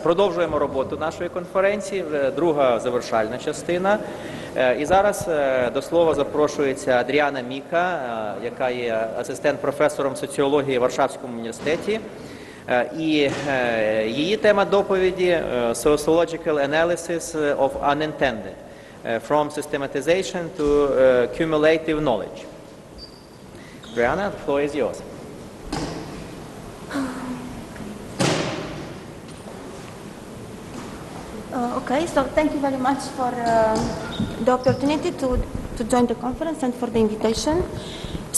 продовжуємо роботу нашої конференції, друга завершальна частина. І зараз до слова запрошується Адріана Міка, яка є асистент-професором соціології в Варшавському університеті. І її тема доповіді Sociological Analysis of Unintended from Systematization to Cumulative Knowledge. Adrana, the floor is yours. Okay, so thank you very much for the opportunity to join the conference and for the invitation.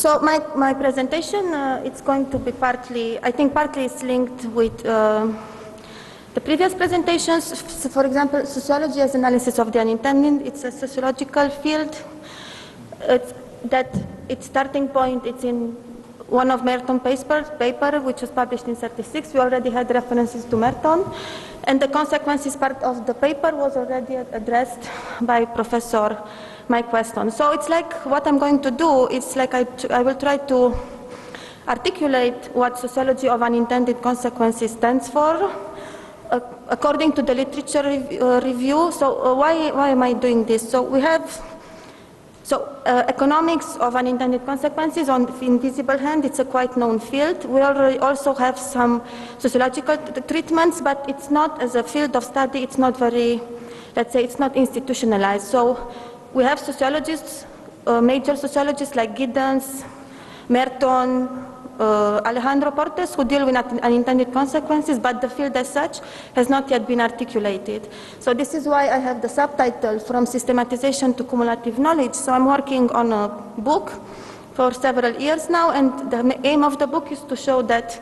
So my presentation, it's going to be partly, I think partly it's linked with the previous presentations. For example, sociology as analysis of the unintended, it's a sociological field. Its starting point, it's in one of Merton's paper, which was published in '36. We already had references to Merton. And the consequences part of the paper was already addressed by Professor Mike Weston. So it's like what I'm going to do, it's like I will try to articulate what sociology of unintended consequences stands for according to the literature review. So why am I doing this? So we have economics of unintended consequences on invisible hand, it's a quite known field. We already also have some sociological treatments, but it's not, as a field of study, it's not very, let's say, it's not institutionalized. So we have sociologists, major sociologists like Giddens, Merton, Alejandro Portes, who deal with unintended consequences, but the field as such has not yet been articulated. So this is why I have the subtitle, From Systematization to Cumulative Knowledge. So I'm working on a book for several years now, and the aim of the book is to show that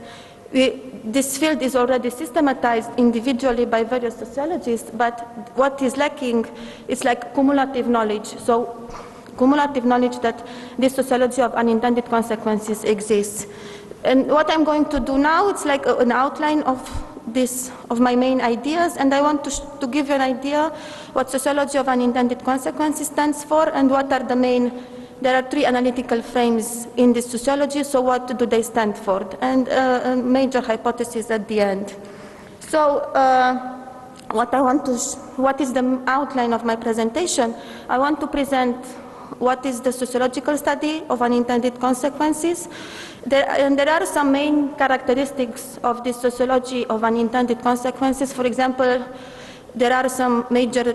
this field is already systematized individually by various sociologists, but what is lacking is like cumulative knowledge. So cumulative knowledge that this sociology of unintended consequences exists. And what I'm going to do now, it's like an outline of my main ideas, and I want to give you an idea what sociology of unintended consequences stands for and what are the main, there are three analytical frames in this sociology, so what do they stand for, and a major hypothesis at the end. So what is the outline of my presentation? I want to present what is the sociological study of unintended consequences. There are some main characteristics of this sociology of unintended consequences. For example, there are some major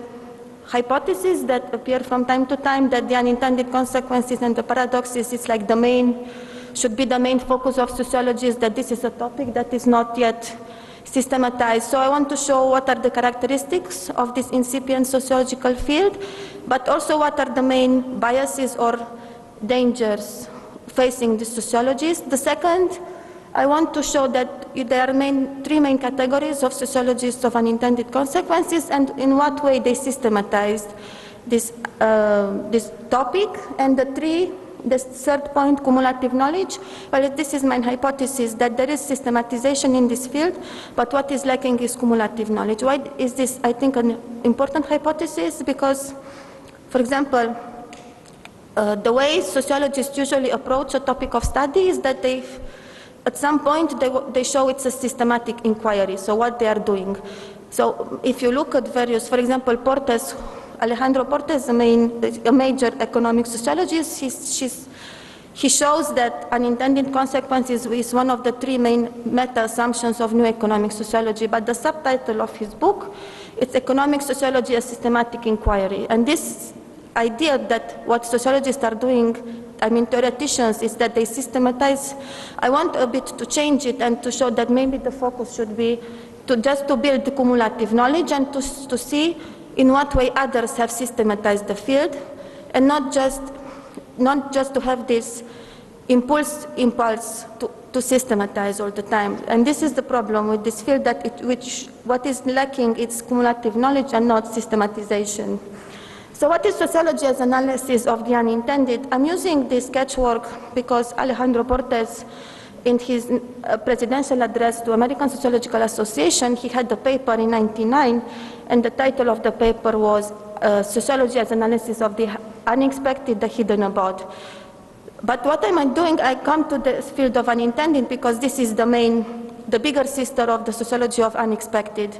hypotheses that appear from time to time that the unintended consequences and the paradoxes is like should be the main focus of sociology, that this is a topic that is not yet systematized. So I want to show what are the characteristics of this incipient sociological field, but also what are the main biases or dangers facing the sociologists. The second, I want to show that there are three main categories of sociologists of unintended consequences and in what way they systematized this topic. And the third point, cumulative knowledge. Well, this is my hypothesis that there is systematization in this field, but what is lacking is cumulative knowledge. Why is this, I think, an important hypothesis? Because, for example, the way sociologists usually approach a topic of study is that at some point they show it's a systematic inquiry, so what they are doing. So if you look at various, for example, Alejandro Portes, a major economic sociologist, he shows that unintended consequences is one of the three main meta-assumptions of new economic sociology, but the subtitle of his book, it's Economic Sociology as Systematic Inquiry. And this idea that what sociologists are doing, I mean theoreticians, is that they systematize. I want a bit to change it and to show that maybe the focus should be just to build cumulative knowledge and to see in what way others have systematized the field, and not just to have this impulse to systematize all the time. And this is the problem with this field, that what is lacking is cumulative knowledge and not systematization. So what is sociology as analysis of the unintended? I'm using this sketchwork because Alejandro Portes, in his presidential address to American Sociological Association, he had a paper in '99, and the title of the paper was Sociology as Analysis of the Unexpected, the Hidden Abode. But what am I doing? I come to the field of unintended because this is the main the bigger sister of the sociology of unexpected.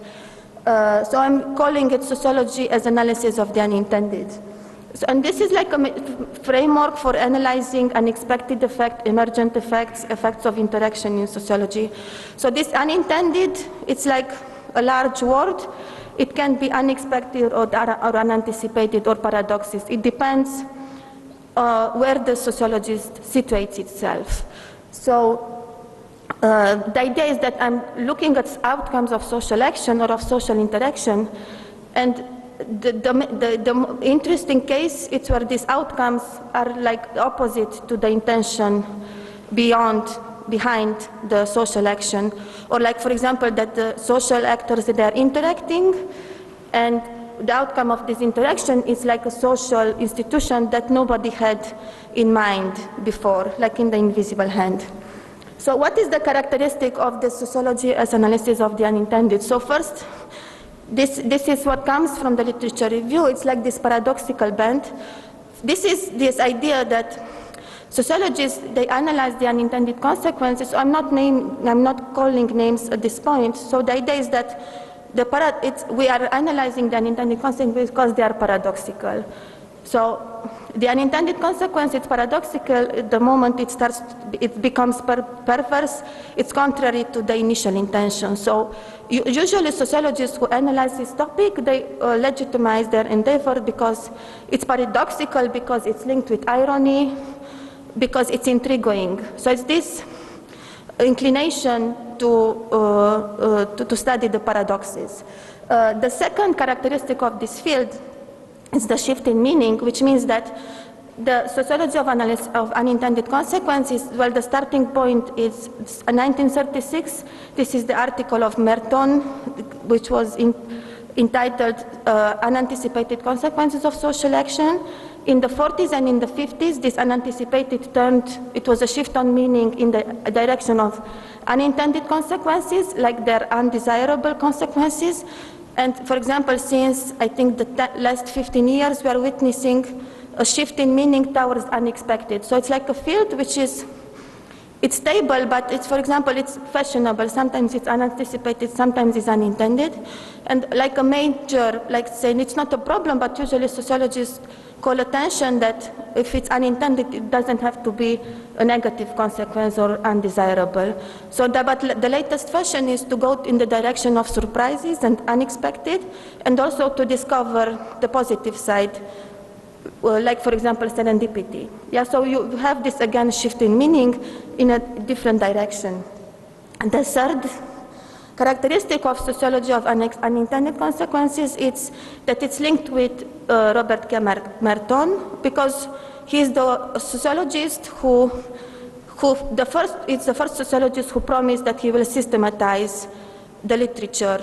So I'm calling it sociology as analysis of the unintended. So, and this is like a framework for analyzing unexpected effects, emergent effects, effects of interaction in sociology. So this unintended, it's like a large word. It can be unexpected or unanticipated or paradoxes. It depends where the sociologist situates itself. So the idea is that I'm looking at outcomes of social action or of social interaction, and the interesting case is where these outcomes are like opposite to the intention behind the social action, or like, for example, that the social actors, they are interacting, and the outcome of this interaction is like a social institution that nobody had in mind before, like in the invisible hand. So what is the characteristic of the sociology as analysis of the unintended? So first, this is what comes from the literature review. It's like this paradoxical bend. This is this idea that sociologists, they analyze the unintended consequences. I'm not calling names at this point. So the idea is that we are analyzing the unintended consequences because they are paradoxical. So the unintended consequence is paradoxical at the moment it becomes perverse. It's contrary to the initial intention. So usually sociologists who analyze this topic, they legitimize their endeavor because it's paradoxical, because it's linked with irony, because it's intriguing. So it's this inclination to study the paradoxes. The second characteristic of this field is the shift in meaning, which means that the sociology of analysis of unintended consequences, well, the starting point is 1936. This is the article of Merton, which was entitled Unanticipated Consequences of Social Action. In the 40s and in the 50s, this unanticipated it was a shift on meaning in the direction of unintended consequences, like their undesirable consequences. And for example, since I think the last 15 years, we are witnessing a shift in meaning towards unexpected. So it's like a field which is, it's stable, but it's, for example, it's fashionable. Sometimes it's unanticipated, sometimes it's unintended. And like a major, like saying it's not a problem, but usually sociologists call attention that if it's unintended, it doesn't have to be a negative consequence or undesirable. So but the latest fashion is to go in the direction of surprises and unexpected, and also to discover the positive side, like, for example, serendipity. Yeah, so you have this, again, shift in meaning in a different direction. And the third characteristic of sociology of unintended consequences is that it's linked with Robert K. Merton, because he's the sociologist it's the first sociologist who promised that he will systematize the literature.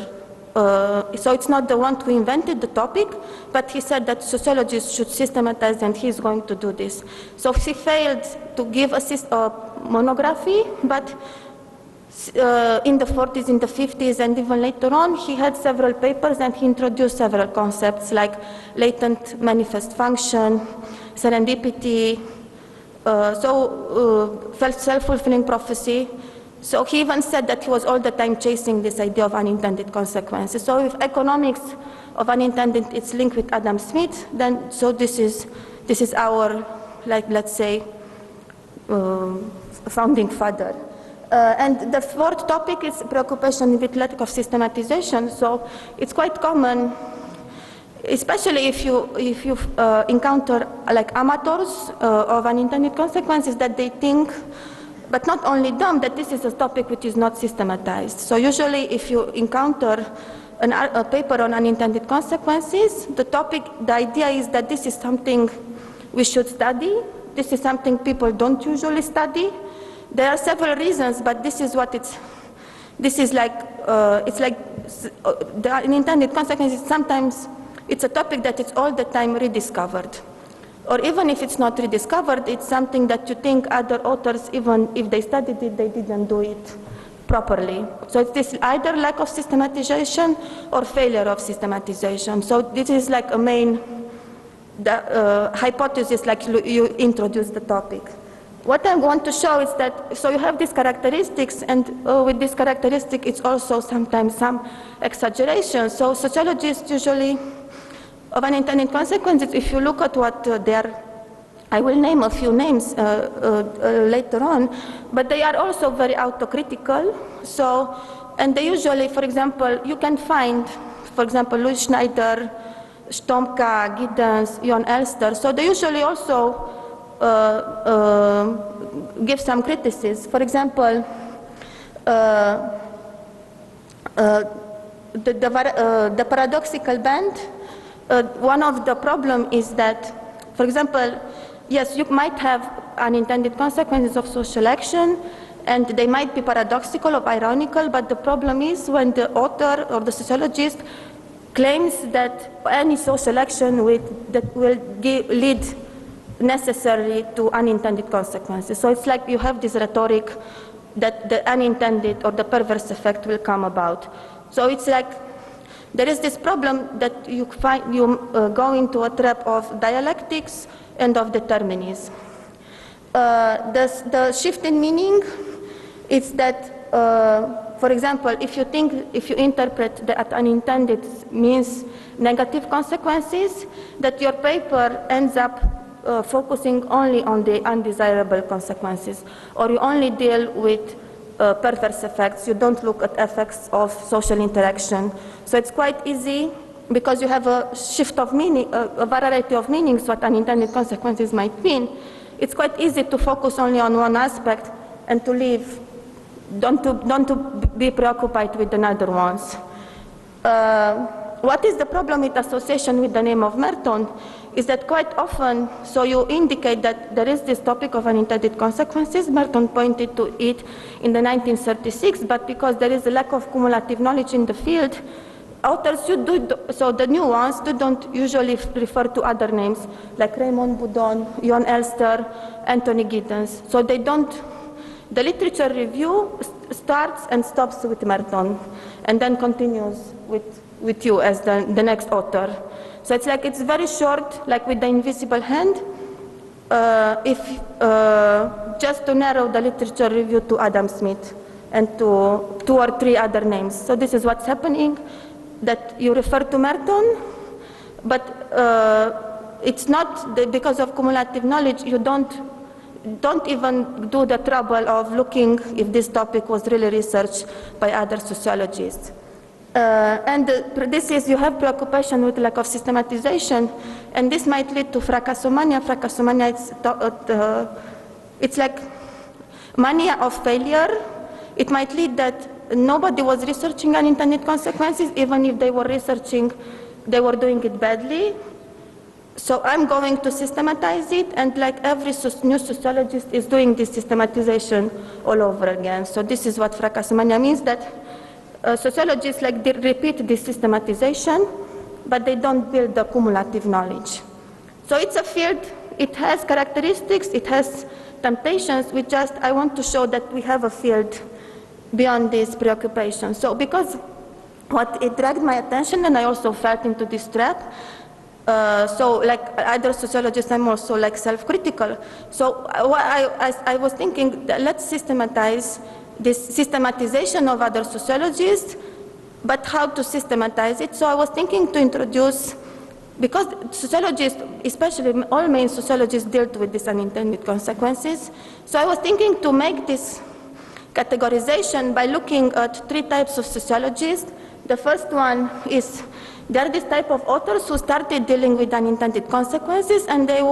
So it's not the one who invented the topic, but he said that sociologists should systematize, and he's going to do this. So he failed to give a monography, but in the 40s, in the 50s, and even later on, he had several papers, and he introduced several concepts like latent manifest function, serendipity, self-fulfilling prophecy. So he even said that he was all the time chasing this idea of unintended consequences. So if economics of unintended is linked with Adam Smith, then so this is our, like, let's say, founding father. And the fourth topic is preoccupation with lack of systematization. So it's quite common, especially if you encounter like amateurs of unintended consequences, that they think, but not only them, that this is a topic which is not systematized. So usually if you encounter a paper on unintended consequences, the idea is that this is something we should study. This is something people don't usually study. There are several reasons, but this is what this is like, it's like the unintended consequences. Sometimes it's a topic that is all the time rediscovered. Or even if it's not rediscovered, it's something that you think other authors, even if they studied it, they didn't do it properly. So it's this either lack of systematization or failure of systematization. So this is like a main hypothesis, like you introduce the topic. what I want to show is that, so you have these characteristics, and with this characteristic, it's also sometimes some exaggeration. So sociologists usually, of unintended consequences, if you look at what I will name a few names later on, but they are also very autocritical. So, and they usually, for example, you can find, for example, Louis Schneider, Stomka, Giddens, Jon Elster. So they usually also give some criticism. For example, the paradoxical band, one of the problem is that, for example, yes, you might have unintended consequences of social action, and they might be paradoxical or ironical, but the problem is when the author or the sociologist claims that any social action that will lead necessarily to unintended consequences. So it's like you have this rhetoric that the unintended or the perverse effect will come about. So it's like there is this problem that you go into a trap of dialectics and of determinism. The shift in meaning is that, for example, if you interpret that unintended means negative consequences, that your paper ends up focusing only on the undesirable consequences, or you only deal with perverse effects. You don't look at effects of social interaction. So it's quite easy, because you have a shift of meaning, a variety of meanings what unintended consequences might mean. It's quite easy to focus only on one aspect and to leave, don't to be preoccupied with another ones. What is the problem with association with the name of Merton is that quite often, so you indicate that there is this topic of unintended consequences. Merton pointed to it in the 1936, but because there is a lack of cumulative knowledge in the field, authors so the new ones don't usually refer to other names like Raymond Boudon, Jon Elster, Anthony Giddens. So they don't, the literature review starts and stops with Merton and then continues with you as the next author. So it's like, it's very short, like with the invisible hand, just to narrow the literature review to Adam Smith and to 2 or 3 other names. So this is what's happening, that you refer to Merton, but it's not because of cumulative knowledge, you don't even do the trouble of looking if this topic was really researched by other sociologists. And this is, you have preoccupation with lack of systematization, and this might lead to fracasomania. Fracasomania, it's like mania of failure. It might lead that nobody was researching unintended consequences, even if they were researching, they were doing it badly. So I'm going to systematize it, and like every new sociologist is doing this systematization all over again. So this is what fracasomania means, that sociologists they repeat this systematization, but they don't build the cumulative knowledge. So it's a field, it has characteristics, it has temptations. I want to show that we have a field beyond these preoccupations. So because what it dragged my attention, and I also felt into this trap, so like other sociologists, I'm also self-critical. So I was thinking that let's systematize this systematization of other sociologists, but how to systematize it? So I was thinking to introduce, because sociologists, especially all main sociologists, dealt with these unintended consequences. So I was thinking to make this categorization by looking at 3 types of sociologists. The first one is, there are this type of authors who started dealing with unintended consequences, and their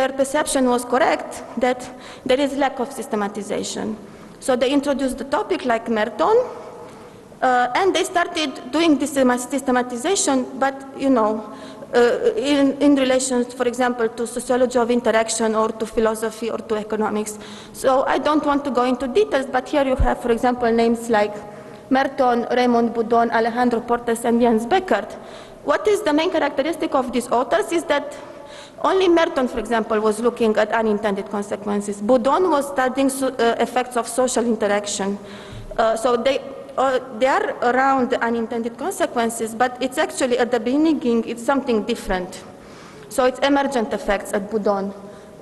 perception was correct that there is lack of systematization. So they introduced the topic like Merton, and they started doing this systematization, but in relation, for example, to sociology of interaction or to philosophy or to economics. So I don't want to go into details, but here you have, for example, names like Merton, Raymond Boudon, Alejandro Portes, and Jens Beckert. What is the main characteristic of these authors is that only Merton, for example, was looking at unintended consequences. Boudon was studying effects of social interaction. So they are around the unintended consequences, but it's actually at the beginning, it's something different. So it's emergent effects at Boudon.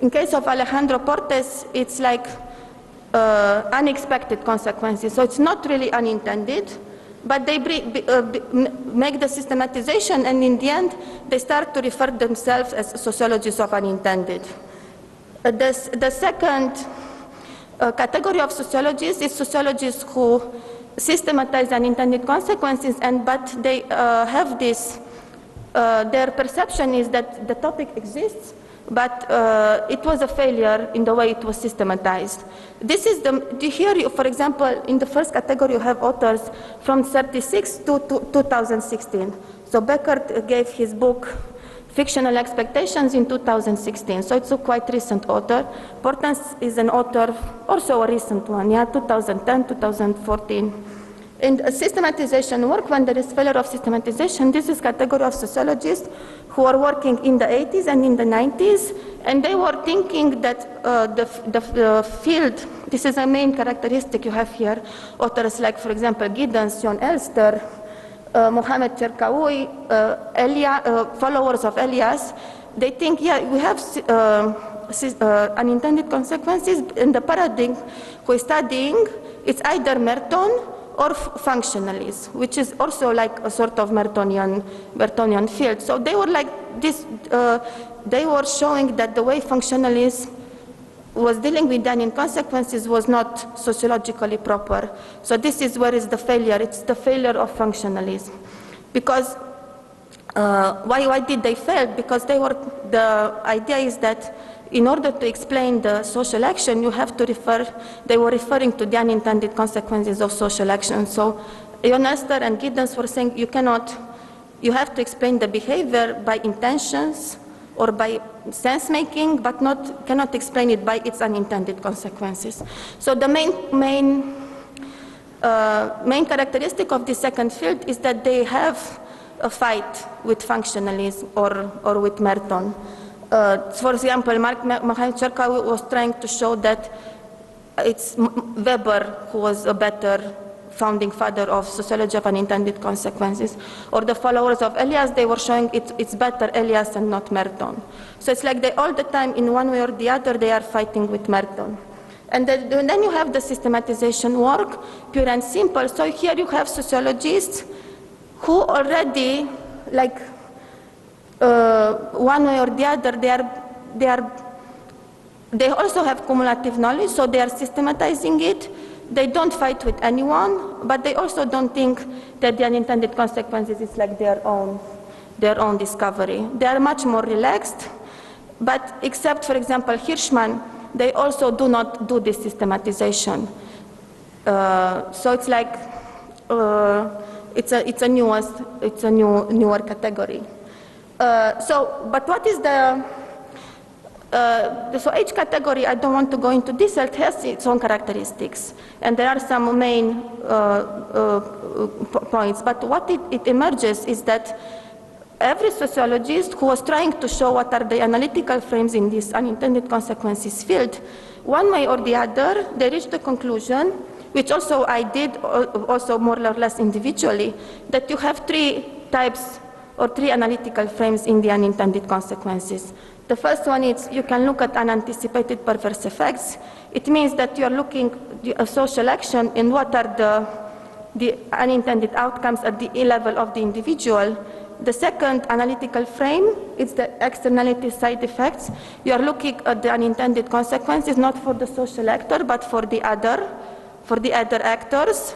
In case of Alejandro Portes, it's like unexpected consequences. So it's not really unintended, but they make the systematization, and in the end, they start to refer themselves as sociologists of unintended. The second category of sociologists is sociologists who systematize unintended consequences, but they have this, their perception is that the topic exists, but it was a failure in the way it was systematized. This is here, for example, in the first category you have authors from 1936 to 2016. So Becker gave his book Fictional Expectations in 2016, so it's a quite recent author. Portens is an author, also a recent one, 2010, 2014. In systematization work, when there is failure of systematization, this is category of sociologists who are working in the 80s and in the 90s, and they were thinking that the field, this is a main characteristic you have here, authors like, for example, Giddens, John Elster, Mohamed Cherkaoui, followers of Elias, they think, we have unintended consequences, and the paradigm we're studying, it's either Merton or functionalism, which is also like a sort of Mertonian field. So they were like this, they were showing that the way functionalism was dealing with the consequences was not sociologically proper. So this is where is the failure. It's the failure of functionalism. Because why did they fail? Because the idea is that in order to explain the social action, you have to they were referring to the unintended consequences of social action. So Jon Elster and Giddens were saying you have to explain the behavior by intentions or by sense-making, but cannot explain it by its unintended consequences. So the main characteristic of the second field is that they have a fight with functionalism or with Merton. For example, Mohamed Cherkaoui was trying to show that it's Weber who was a better founding father of sociology of unintended consequences. Or the followers of Elias, they were showing it's better Elias and not Merton. So it's like they all the time, in one way or the other, they are fighting with Merton. And then you have the systematization work, pure and simple. So here you have sociologists who already, like, one way or the other, they also have cumulative knowledge, so they are systematizing it. They don't fight with anyone, but they also don't think that the unintended consequences is like their own discovery. They are much more relaxed, but except, for example, Hirschman, they also do not do this systematization. So it's like it's a newer category. But what is so each category, I don't want to go into this, it has its own characteristics. And there are some main points. But what it emerges is that every sociologist who was trying to show what are the analytical frames in this unintended consequences field, one way or the other, they reached the conclusion, which also I did, also more or less individually, that you have three types or three analytical frames in the unintended consequences. The first one is you can look at unanticipated perverse effects. It means that you're looking at social action and what are the unintended outcomes at the level of the individual. The second analytical frame is the externality side effects. You are looking at the unintended consequences not for the social actor but for the other actors.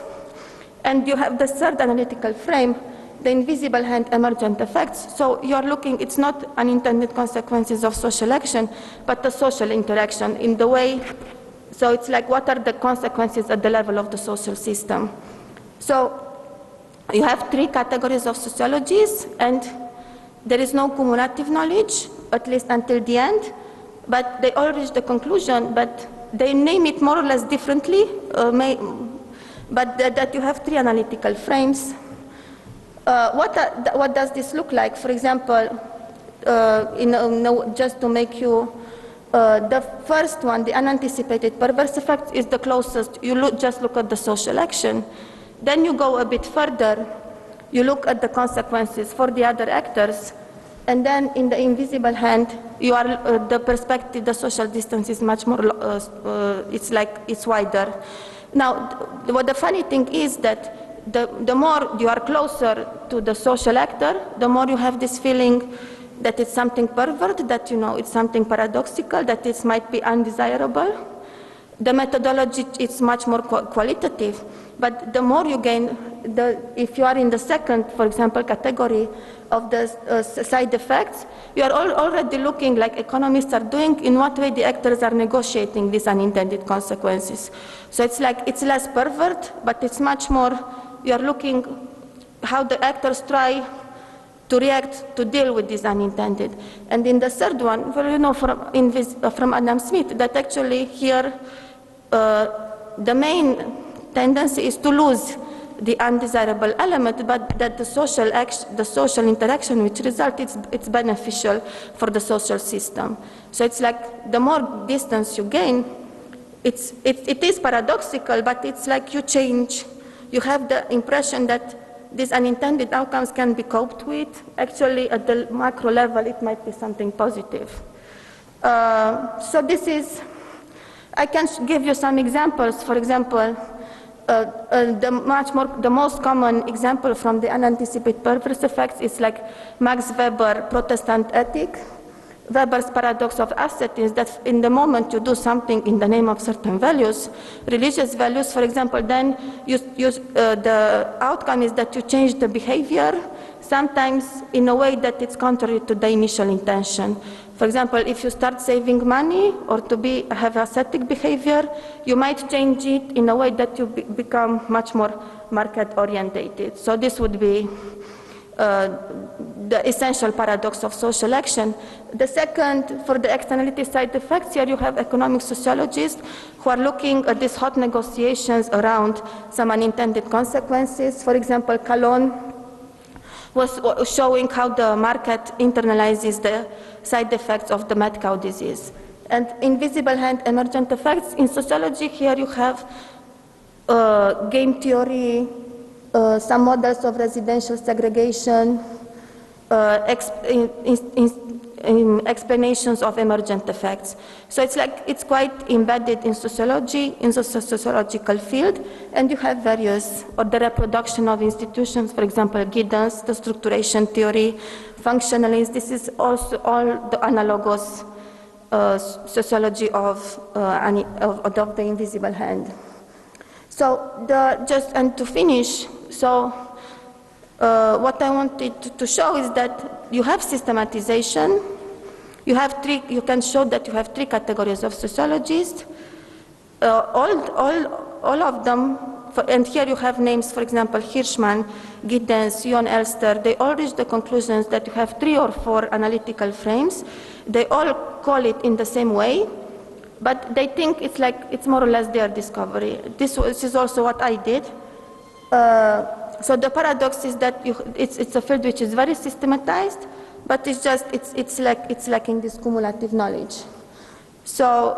And you have the third analytical frame, the invisible hand emergent effects. So you're looking, it's not unintended consequences of social action, but the social interaction in the way, so it's like what are the consequences at the level of the social system. So you have three categories of sociologies, and there is no cumulative knowledge, at least until the end, but they all reach the conclusion, but they name it more or less differently, but that you have three analytical frames. What does this look like? For example, just to make you, the first one, the unanticipated perverse effect, is the closest. You just look at the social action. Then you go a bit further. You look at the consequences for the other actors. And then in the invisible hand, you are the perspective, the social distance is much more. It's wider. Now, what the funny thing is that the more you are closer to the social actor, the more you have this feeling that it's something pervert, that it's something paradoxical, that it might be undesirable. The methodology is much more qualitative, but the more you gain, if you are in the second, for example, category of the side effects, you are already looking like economists are doing, in what way the actors are negotiating these unintended consequences. So it's less pervert, but it's much more, you are looking how the actors try to react, to deal with this unintended. And in the third one, from Adam Smith, that actually here the main tendency is to lose the undesirable element, but that the social interaction which results, it's beneficial for the social system. So it's like the more distance you gain, it is paradoxical, but it's like you change. You have the impression that these unintended outcomes can be coped with. Actually, at the macro level, it might be something positive. So this is, I can give you some examples. For example, the most common example from the unanticipated perverse effects is like Max Weber Protestant ethic. Weber's paradox of asset is that in the moment you do something in the name of certain values, religious values, for example, then the outcome is that you change the behavior, sometimes in a way that it's contrary to the initial intention. For example, if you start saving money or to have ascetic behavior, you might change it in a way that you become much more market-orientated. So this would be the essential paradox of social action. The second, for the externality side effects, here you have economic sociologists who are looking at these hot negotiations around some unintended consequences. For example, Calonne was showing how the market internalizes the side effects of the mad cow disease. And invisible hand emergent effects, in sociology, here you have game theory, some models of residential segregation, explanations of emergent effects. So it's quite embedded in sociology, in the sociological field, and you have various, or the reproduction of institutions, for example, Giddens, the structuration theory, functionalists. This is also all the analogous sociology of the invisible hand. So to finish, so what I wanted to show is that you have systematization. You can show that you have three categories of sociologists. All of them, and here you have names, for example, Hirschman, Giddens, Jon Elster. They all reach the conclusions that you have 3 or 4 analytical frames. They all call it in the same way, but they think it's more or less their discovery. This is also what I did. So the paradox is that it's a field which is very systematized, but it's lacking this cumulative knowledge. So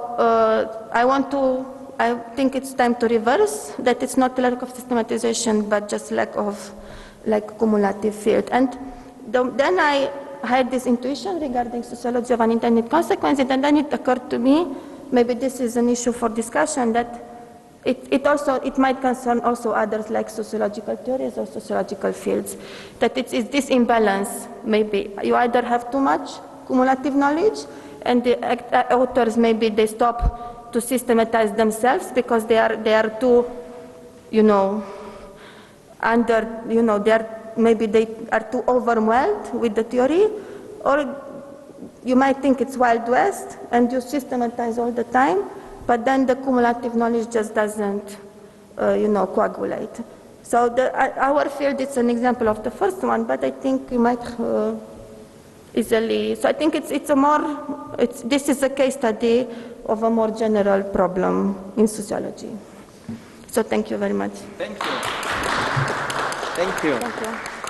I think it's time to reverse that. It's not lack of systematization, but just lack of cumulative field. And then I had this intuition regarding sociology of unintended consequences, and then it occurred to me, maybe this is an issue for discussion, that it might concern also others like sociological theories or sociological fields, that it's this imbalance. Maybe you either have too much cumulative knowledge, and the authors, maybe they stop to systematize themselves because they are too, maybe they are too overwhelmed with the theory, or you might think it's Wild West and you systematize all the time, but then the cumulative knowledge just doesn't, coagulate. So our field is an example of the first one, but I think you might easily. So I think this is a case study of a more general problem in sociology. So thank you very much. Thank you. Thank you. Thank you.